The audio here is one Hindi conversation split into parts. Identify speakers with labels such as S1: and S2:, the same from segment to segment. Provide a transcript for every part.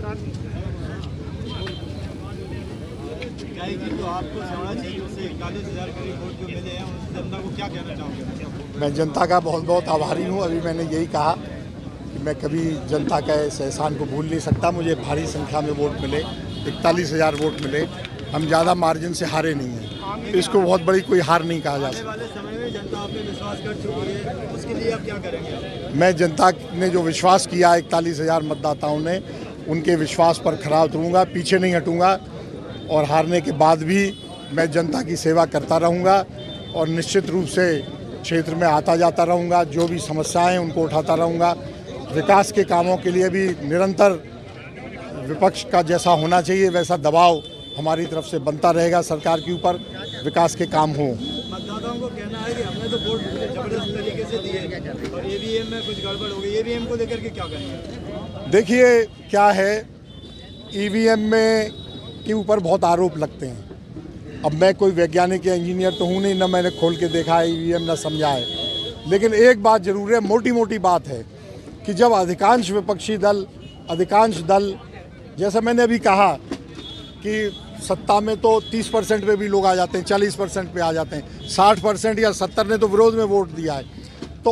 S1: तो आपको सेवड़ा क्षेत्र से 41,000 करीब वोट जो मिले हैं, उस जनता को क्या कहना चाहोगे?
S2: मैं जनता का बहुत बहुत आभारी हूँ। अभी मैंने यही कहा कि मैं कभी जनता का इस एहसान को भूल नहीं सकता। मुझे भारी संख्या में वोट मिले, 41,000 वोट मिले। हम ज़्यादा मार्जिन से हारे नहीं हैं, इसको बहुत बड़ी कोई हार नहीं कहा जा सकता।
S1: आने वाले समय में जनता आप पे विश्वास कर चुकी है, उसके लिए आप क्या करेंगे?
S2: मैं जनता ने जो विश्वास किया 41,000 मतदाताओं ने, उनके विश्वास पर खरा उतरूँगा, पीछे नहीं हटूँगा और हारने के बाद भी मैं जनता की सेवा करता रहूँगा और निश्चित रूप से क्षेत्र में आता जाता रहूँगा। जो भी समस्याएं उनको उठाता रहूँगा। विकास के कामों के लिए भी निरंतर विपक्ष का जैसा होना चाहिए वैसा दबाव हमारी तरफ से बनता रहेगा सरकार के ऊपर, विकास के काम हों।
S1: मतदाताओं को कहना है कि हमने तो वोट जबरदस्त तरीके से दिए और ईवीएम में कुछ गड़बड़ हो गई, ईवीएम को लेकर के क्या करेंगे?
S2: देखिए क्या है, ईवीएम में के ऊपर बहुत आरोप लगते हैं। अब मैं कोई वैज्ञानिक या इंजीनियर तो हूँ नहीं, ना मैंने खोल के देखा है ईवीएम, ना समझा है। लेकिन एक बात जरूर है, मोटी मोटी बात है कि जब अधिकांश विपक्षी दल, अधिकांश दल, जैसा मैंने अभी कहा कि सत्ता में तो 30% पे भी लोग आ जाते हैं, 40% पे आ जाते हैं, 60% या 70 ने तो विरोध में वोट दिया है, तो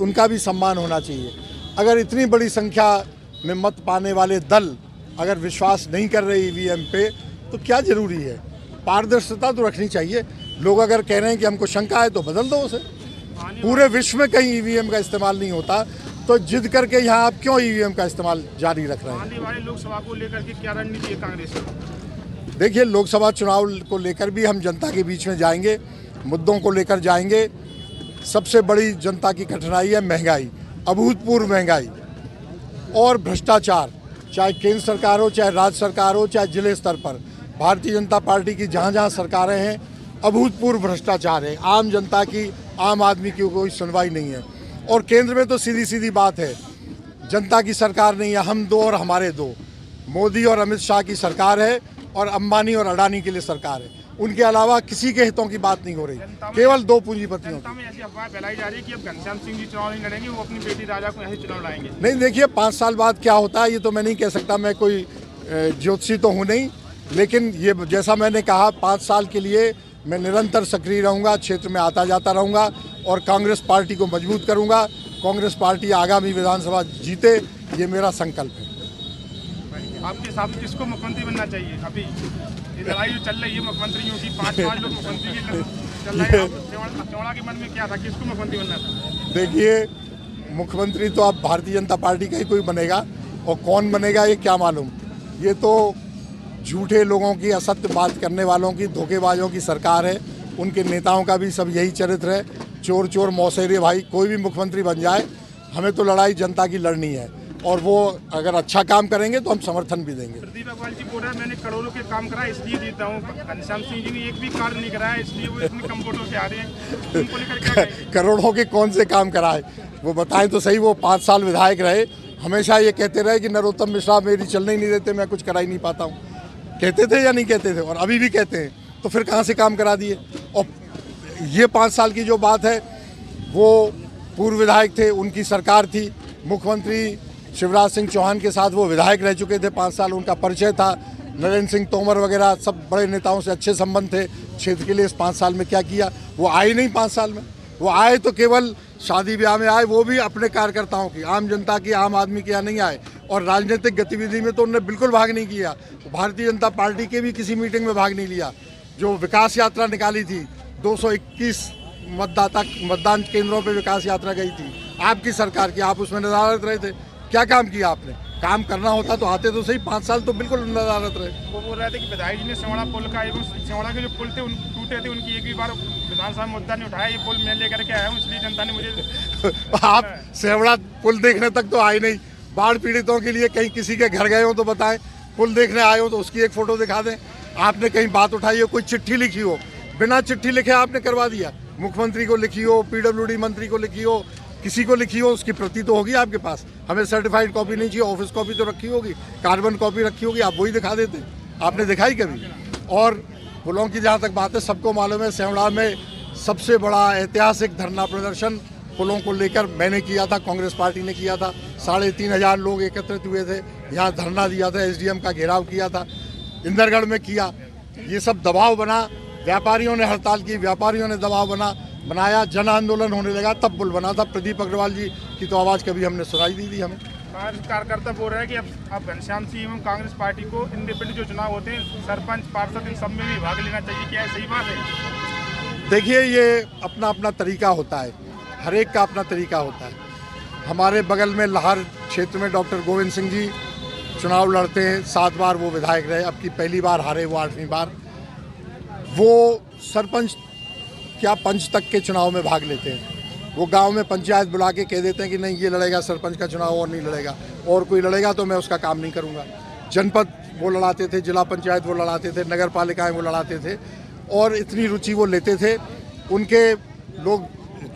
S2: उनका भी सम्मान होना चाहिए। अगर इतनी बड़ी संख्या में मत पाने वाले दल अगर विश्वास नहीं कर रहे ईवीएम पे, तो क्या जरूरी है? पारदर्शिता तो रखनी चाहिए। लोग अगर कह रहे हैं कि हमको शंका है तो बदल दो उसे। पूरे विश्व में कहीं ईवीएम का इस्तेमाल नहीं होता, तो जिद करके यहाँ आप क्यों ईवीएम का इस्तेमाल जारी रख रहे हैं?
S3: आने वाले लोकसभा को लेकर के क्या रणनीति है कांग्रेस की?
S2: देखिए, लोकसभा चुनाव को लेकर भी हम जनता के बीच में जाएंगे, मुद्दों को लेकर जाएंगे। सबसे बड़ी जनता की कठिनाई है महंगाई, अभूतपूर्व महंगाई और भ्रष्टाचार, चाहे केंद्र सरकार हो, चाहे राज्य सरकार हो, चाहे जिले स्तर पर। भारतीय जनता पार्टी की जहाँ जहाँ सरकारें हैं, अभूतपूर्व भ्रष्टाचार है। आम जनता की, आम आदमी की कोई सुनवाई नहीं है। और केंद्र में तो सीधी सीधी बात है, जनता की सरकार नहीं है, हम दो और हमारे दो। मोदी और अमित शाह की सरकार है और अंबानी और अडानी के लिए सरकार है। उनके अलावा किसी के हितों की बात नहीं हो रही, केवल दो पूंजीपतियों की।
S3: जनता में ऐसी अफवाह फैलाई जा रही है कि अब घनश्याम सिंह जी चुनाव नहीं लड़ेंगे, वो अपनी बेटी राजा को यहाँ से चुनाव लाएंगे।
S2: नहीं, देखिए 5 साल बाद क्या होता है ये तो मैं नहीं कह सकता, मैं कोई ज्योतिषी तो हूँ नहीं। लेकिन ये जैसा मैंने कहा, 5 साल के लिए मैं निरंतर सक्रिय रहूँगा, क्षेत्र में आता जाता रहूँगा और कांग्रेस पार्टी को मजबूत करूँगा। कांग्रेस पार्टी आगामी विधानसभा जीते, ये मेरा संकल्प है।
S3: आपके हिसाब से किसको मुख्यमंत्री बनना चाहिए? अभी ये लड़ाई जो चल रही है मुख्यमंत्रियों की, 5 लोग मुख्यमंत्री के चल रहे हैं, चौड़ा के मन में क्या था, किसको मुख्यमंत्री बनना था?
S2: देखिए, मुख्यमंत्री तो अब भारतीय जनता पार्टी का ही कोई बनेगा और कौन बनेगा ये क्या मालूम। ये तो झूठे लोगों की, असत्य बात करने वालों की, धोखेबाजों की सरकार है। उनके नेताओं का भी सब यही चरित्र है, चोर चोर मौसेरे। भाई कोई भी मुख्यमंत्री बन जाए, हमें तो लड़ाई जनता की लड़नी है और वो अगर अच्छा काम करेंगे तो हम समर्थन भी देंगे।
S3: प्रदीप अग्रवाल जी बोल रहे हैं मैंने करोड़ों के काम करा इसलिए जीता हूँ। घनश्याम सिंह जी ने एक भी कार्य नहीं कराया, इसलिए वो इतनी कम वोटों से आ रहे हैं। उनको लेकर क्या कहेंगे?
S2: करोड़ों के कौन से काम कराए वो बताएं तो सही। वो 5 साल विधायक रहे, हमेशा ये कहते रहे कि नरोत्तम मिश्रा मेरी चलने ही नहीं देते, मैं कुछ करा ही नहीं पाता हूँ। कहते थे या नहीं कहते थे? और अभी भी कहते हैं, तो फिर कहाँ से काम करा दिए? और ये 5 साल की जो बात है, वो पूर्व विधायक थे, उनकी सरकार थी, मुख्यमंत्री शिवराज सिंह चौहान के साथ वो विधायक रह चुके थे, 5 साल उनका परिचय था। नरेंद्र सिंह तोमर वगैरह सब बड़े नेताओं से अच्छे संबंध थे। क्षेत्र के लिए इस 5 साल में क्या किया? वो आए नहीं 5 साल में। वो आए तो केवल शादी ब्याह में आए, वो भी अपने कार्यकर्ताओं की, आम जनता की, आम आदमी के यहाँ नहीं आए। और राजनीतिक गतिविधि में तो उन्होंने बिल्कुल भाग नहीं किया। भारतीय जनता पार्टी के भी किसी मीटिंग में भाग नहीं लिया। जो विकास यात्रा निकाली थी, 221 मतदान केंद्रों पे विकास यात्रा गई थी आपकी सरकार की, आप उसमें नदारत रहे थे। क्या काम किया आपने? काम करना होता तो आते तो सही, 5 साल तो बिल्कुल नदारत रहे।
S3: वो बोल रहे थे कि विधायक जी ने सेवड़ा पुल का एवं सेवड़ा के जो पुल थे टूटे थे, उनकी एक भी बार विधानसभा में मुद्दा नहीं उठाया। ये पुल मैं लेकर के आया हूँ, इसलिए जनता ने मुझे
S2: आप सेवड़ा पुल देखने तक तो आए नहीं। बाढ़ पीड़ितों के लिए कहीं किसी के घर गए हो तो बताएं, पुल देखने आए हो तो उसकी एक फोटो दिखा दें। आपने कहीं बात उठाई हो, कोई चिट्ठी लिखी हो, बिना चिट्ठी लिखे आपने करवा दिया। मुख्यमंत्री को लिखी हो, पीडब्ल्यूडी मंत्री को लिखी हो, किसी को लिखी हो, उसकी प्रति तो होगी आपके पास। हमें सर्टिफाइड कॉपी नहीं चाहिए, ऑफिस कॉपी तो रखी होगी, कार्बन कॉपी रखी होगी, आप वही दिखा देते। आपने दिखाई कभी? और पुलों की जहाँ तक बात है, सबको मालूम है सेवड़ा में सबसे बड़ा ऐतिहासिक धरना प्रदर्शन पुलों को लेकर मैंने किया था, कांग्रेस पार्टी ने किया था। 3,500 लोग एकत्रित हुए थे, यहाँ धरना दिया था, एसडीएम का घेराव किया था, इंदरगढ़ में किया। ये सब दबाव बना, व्यापारियों ने हड़ताल की, व्यापारियों ने दबाव बनाया, जन आंदोलन होने लगा, तब पुल बना था। प्रदीप अग्रवाल जी की तो आवाज़ कभी हमने सुनाई नहीं दी। हमें
S3: कार्यकर्ता बोल रहे हैं कि अब घनश्याम सिंह एवं कांग्रेस पार्टी को इंडिपेंडेंट जो चुनाव होते हैं, सरपंच पार्षद इन सब में भी भाग लेना चाहिए, क्या सही बात है?
S2: देखिए, ये अपना अपना तरीका होता है, हर एक का अपना तरीका होता है। हमारे बगल में लाहौर क्षेत्र में डॉक्टर गोविंद सिंह जी चुनाव लड़ते हैं, 7 बार वो विधायक रहे, अब की पहली बार हारे वो 8वीं बार। वो सरपंच क्या पंच तक के चुनाव में भाग लेते हैं। वो गांव में पंचायत बुला के कह देते हैं कि नहीं ये लड़ेगा सरपंच का चुनाव और नहीं लड़ेगा, और कोई लड़ेगा तो मैं उसका काम नहीं करूंगा। जनपद वो लड़ाते थे, जिला पंचायत वो लड़ाते थे, नगर पालिकाएँ वो लड़ाते थे, और इतनी रुचि वो लेते थे। उनके लोग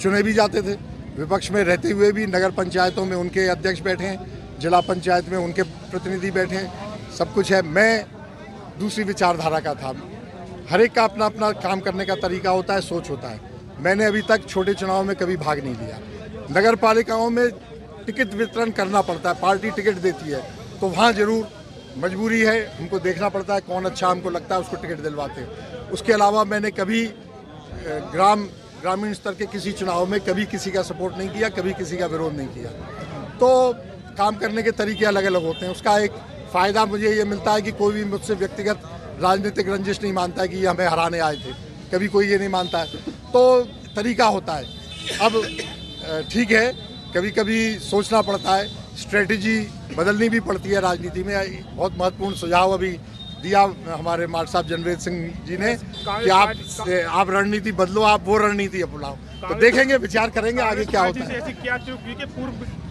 S2: चुने भी जाते थे, विपक्ष में रहते हुए भी। नगर पंचायतों में उनके अध्यक्ष बैठे हैं, जिला पंचायत में उनके प्रतिनिधि बैठे हैं, सब कुछ है। मैं दूसरी विचारधारा का था। हर एक का अपना अपना काम करने का तरीका होता है, सोच होता है। मैंने अभी तक छोटे चुनाव में कभी भाग नहीं लिया। नगर पालिकाओं में टिकट वितरण करना पड़ता है, पार्टी टिकट देती है, तो वहाँ जरूर मजबूरी है, हमको देखना पड़ता है कौन अच्छा हमको लगता है उसको टिकट दिलवाते हैं। उसके अलावा मैंने कभी ग्रामीण स्तर के किसी चुनाव में कभी किसी का सपोर्ट नहीं किया, कभी किसी का विरोध नहीं किया। तो काम करने के तरीके अलग अलग होते हैं। उसका एक फ़ायदा मुझे ये मिलता है कि कोई भी मुझसे व्यक्तिगत राजनीतिक रंजिश नहीं मानता है कि ये हमें हराने आए थे, कभी कोई ये नहीं मानता है। तो तरीका होता है। अब ठीक है, कभी कभी सोचना पड़ता है, स्ट्रेटजी बदलनी भी पड़ती है राजनीति में। बहुत महत्वपूर्ण सुझाव अभी दिया हमारे मार्ट साहब जनवेद सिंह जी ने कि आप रणनीति बदलो, आप वो रणनीति अपनाओ। तो देखेंगे, विचार करेंगे आगे क्या होता है।
S3: ऐसी क्या चूक हुई कि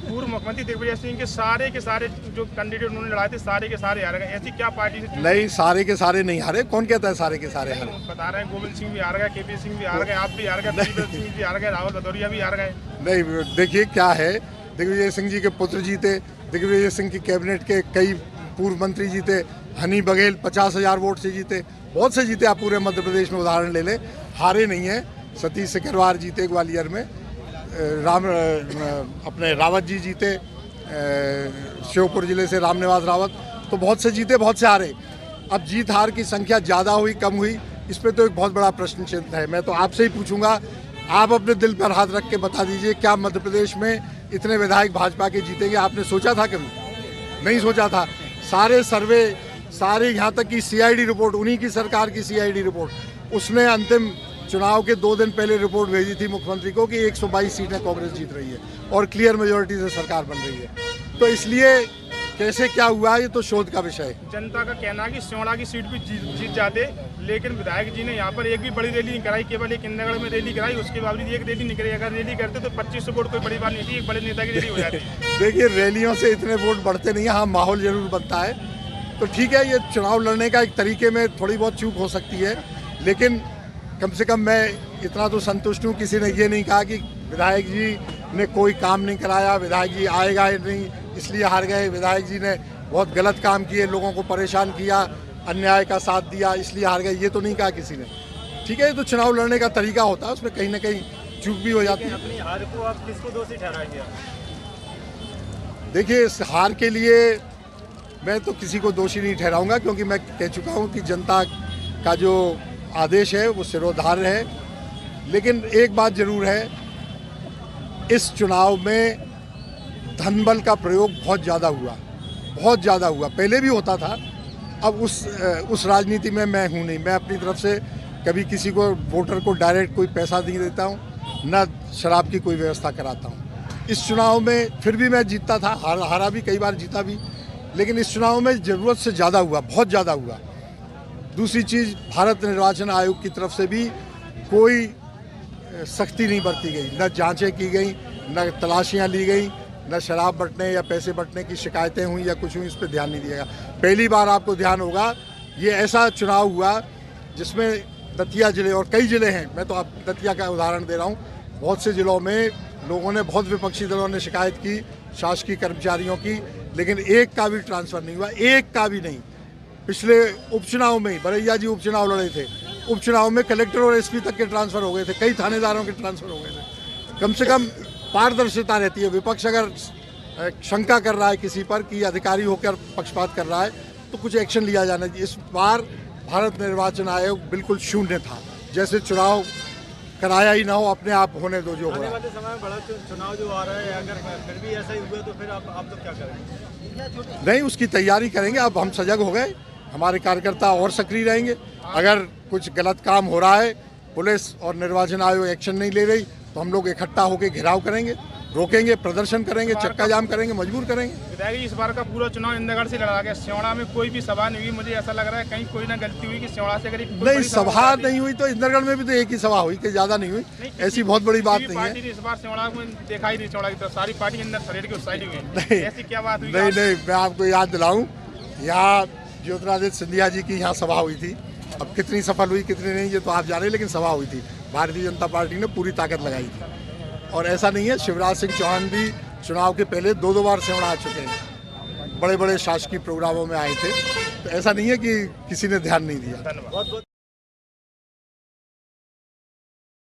S3: पूर्व मुख्यमंत्री दिग्विजय सिंह के सारे जो कैंडिडेट उन्होंने लड़ाए थे सारे के सारे हार गए, ऐसी क्या पार्टी से?
S2: नहीं, सारे के सारे नहीं हारे। कौन कहता है सारे के सारे हारे?
S3: बता रहे हैं गोविंद सिंह भी हार गए, केपी सिंह भी हार गए, आप भी हार गए, सिंह भी हार गए, राहुल भदौरिया भी हार गए।
S2: नहीं, देखिए क्या है, दिग्विजय सिंह जी के पुत्र जीते, दिग्विजय सिंह की कैबिनेट के कई पूर्व मंत्री जीते, हनी बघेल 50,000 वोट से जीते, बहुत से जीते। आप पूरे मध्य प्रदेश में उदाहरण ले लें, हारे नहीं है। सतीश सिकरवार जीते ग्वालियर में, अपने रावत जी जीते, श्योपुर जिले से रामनिवास रावत, तो बहुत से जीते, बहुत से हारे। अब जीत हार की संख्या ज़्यादा हुई कम हुई, इस पर तो एक बहुत बड़ा प्रश्न चिन्ह है। मैं तो आपसे ही पूछूंगा, आप अपने दिल पर हाथ रख के बता दीजिए, क्या मध्य प्रदेश में इतने विधायक भाजपा के जीतेंगे? आपने सोचा था कभी? नहीं सोचा था। सारे सर्वे, सारे यहाँ तक कि CID रिपोर्ट, उन्हीं की सरकार की CID रिपोर्ट, उसने अंतिम चुनाव के 2 दिन पहले रिपोर्ट भेजी थी मुख्यमंत्री को कि 122 सीटें कांग्रेस जीत रही है और क्लियर मेजोरिटी से सरकार बन रही है। तो इसलिए कैसे क्या हुआ, ये तो शोध का विषय है।
S3: जनता का कहना है कि सियोड़ा की सीट भी जीत जाते, लेकिन विधायक जी ने यहाँ पर एक भी बड़ी रैली नहीं कराई, केवल एक इंदरगढ़ में रैली कराई, उसके बावजूद एक रैली नहीं कराई। अगर रैली करते तो 2500 वोट कोई बड़ी बात नहीं थी, एक बड़े नेता की रैली हो जाती।
S2: देखिए, रैलियों से इतने वोट बढ़ते नहीं है, हाँ माहौल जरूर बनता है। तो ठीक है, ये चुनाव लड़ने का एक तरीके में थोड़ी बहुत चूक हो सकती है, लेकिन कम से कम मैं इतना तो संतुष्ट हूँ, किसी ने ये नहीं कहा कि विधायक जी ने कोई काम नहीं कराया, विधायक जी आएगा नहीं इसलिए हार गए, विधायक जी ने बहुत गलत काम किए, लोगों को परेशान किया, अन्याय का साथ दिया इसलिए हार गए, ये तो नहीं कहा किसी ने। ठीक है, ये तो चुनाव लड़ने का तरीका होता है, उसमें कहीं ना कहीं चूक भी हो जाती है।
S1: अपनी हार को आप किसको दोषी ठहराएंगे?
S2: देखिए, इस हार के लिए मैं तो किसी को दोषी नहीं ठहराऊंगा, क्योंकि मैं कह चुका हूँ कि जनता का जो आदेश है वो सिरोधार्य है। लेकिन एक बात जरूर है, इस चुनाव में धनबल का प्रयोग बहुत ज़्यादा हुआ, बहुत ज़्यादा हुआ। पहले भी होता था, अब उस राजनीति में मैं हूँ नहीं। मैं अपनी तरफ से कभी किसी को, वोटर को डायरेक्ट कोई पैसा नहीं देता हूँ, न शराब की कोई व्यवस्था कराता हूँ। इस चुनाव में फिर भी मैं जीतता था, हारा भी, कई बार जीता भी, लेकिन इस चुनाव में ज़रूरत से ज़्यादा हुआ, बहुत ज़्यादा हुआ। दूसरी चीज़, भारत निर्वाचन आयोग की तरफ से भी कोई सख्ती नहीं बरती गई, न जांचें की गई, न तलाशियां ली गई, न शराब बंटने या पैसे बंटने की शिकायतें हुई या कुछ हुई, इस पर ध्यान नहीं दिया गया। पहली बार आपको ध्यान होगा, ये ऐसा चुनाव हुआ जिसमें दतिया जिले और कई जिले हैं, मैं तो आप दतिया का उदाहरण दे रहा हूँ, बहुत से ज़िलों में लोगों ने, बहुत विपक्षी दलों ने शिकायत की शासकीय कर्मचारियों की, लेकिन एक का भी ट्रांसफ़र नहीं हुआ, एक का भी नहीं। पिछले उपचुनाव में, बरैया जी उपचुनाव लड़े थे, उपचुनाव में कलेक्टर और SP तक के ट्रांसफ़र हो गए थे, कई थानेदारों के ट्रांसफ़र हो गए थे। कम से कम पारदर्शिता रहती है। विपक्ष अगर शंका कर रहा है किसी पर कि अधिकारी होकर पक्षपात कर रहा है तो कुछ एक्शन लिया जाना चाहिए। इस बार भारत निर्वाचन आयोग बिल्कुल शून्य था, जैसे चुनाव कराया ही ना हो, अपने आप होने दो जो हो
S1: आने
S2: रहा है।
S1: वाले समय में बड़ा चुनाव जो आ रहा है, अगर फिर भी ऐसा ही हुआ तो फिर आप तो क्या करेंगे?
S2: नहीं, उसकी तैयारी करेंगे। अब हम सजग हो गए, हमारे कार्यकर्ता और सक्रिय रहेंगे। अगर कुछ गलत काम हो रहा है, पुलिस और निर्वाचन आयोग एक्शन नहीं ले रही, तो हम लोग इकट्ठा होकर घेराव करेंगे, रोकेंगे, प्रदर्शन करेंगे, चक्का जाम करेंगे, मजबूर करेंगे।
S3: विधायक जी, इस बार का पूरा चुनाव इंदिरागढ़ से लड़ा गया। सिवड़ा में कोई भी सभा नहीं हुई। मुझे ऐसा लग रहा है कहीं कोई ना गलती हुई कि सिवड़ा से अगर
S2: नहीं, सभा नहीं हुई तो इंदिरागढ़ में भी तो एक ही सभा हुई, कि ज्यादा नहीं हुई। ऐसी बहुत बड़ी बात नहीं है।
S3: इस बार सिवड़ा में देखा ही नहीं, सिवड़ा की तरफ सारी पार्टी अंदर शरीर के उत्साही हुई।
S2: नहीं,
S3: ऐसी क्या बात हुई?
S2: नहीं, मैं आपको याद दिलाऊं, यहाँ ज्योतिरादित्य सिंधिया जी की यहाँ सभा हुई थी। अब कितनी सफल हुई कितनी नहीं ये तो आप जाने, लेकिन सभा हुई थी। भारतीय जनता पार्टी ने पूरी ताकत लगाई थी। और ऐसा नहीं है, शिवराज सिंह चौहान भी चुनाव के पहले 2 बार सिवड़ा आ चुके हैं, बड़े बड़े शासकीय प्रोग्रामों में आए थे। तो ऐसा नहीं है कि किसी ने ध्यान नहीं दिया।
S3: धन्यवाद।